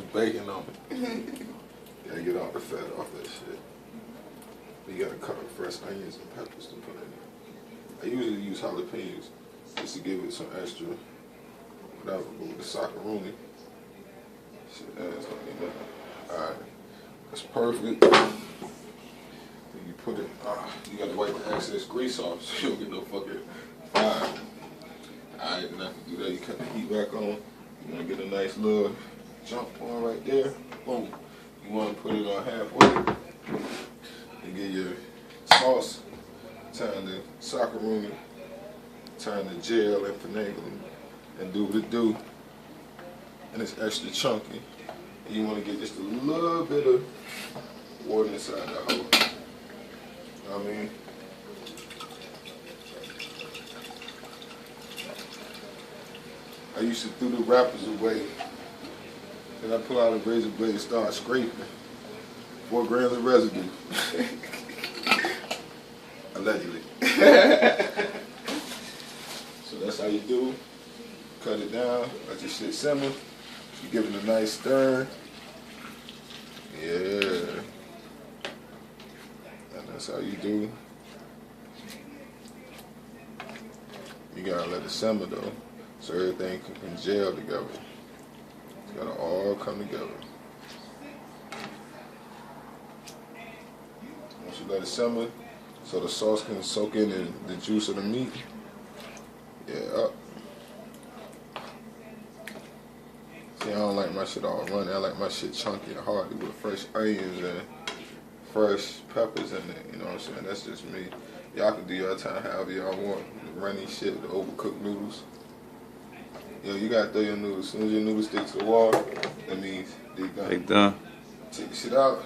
much bacon on it. Gotta get all the fat off that shit. You gotta cut up fresh onions and peppers to put in there. I usually use jalapenos just to give it some extra, whatever, but with the socceroni, shit adds like that. Alright, that's perfect. Then you put it, you gotta wipe the excess grease off so you don't get no fucking fire. Alright, then after you do that, you cut the heat back on. You wanna get a nice little jump on right there. Boom. You wanna put it on halfway. And get your sauce, turn the socceroni, turn the gel and finagle and do what it do. And it's extra chunky. And you want to get just a little bit of water inside the hole. You know what I mean? I used to throw the wrappers away. Then I pull out a razor blade and start scraping. 4 grams of residue. Allegedly. So that's how you do. Cut it down, let your shit simmer. You give it a nice stir. Yeah. And that's how you do. You gotta let it simmer though, so everything can gel together. It's gotta all come together. Once you let it simmer, so the sauce can soak in the juice of the meat. Yeah, up. See, I don't like my shit all runny. I like my shit chunky and hearty with fresh onions and fresh peppers in it. You know what I'm saying? That's just me. Y'all can do your time however y'all want. The runny shit, the overcooked noodles. Yo, you gotta throw your noodles. As soon as your noodles stick to the wall, that means they done. They done. Take the shit out.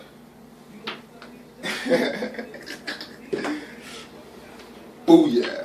Booyah.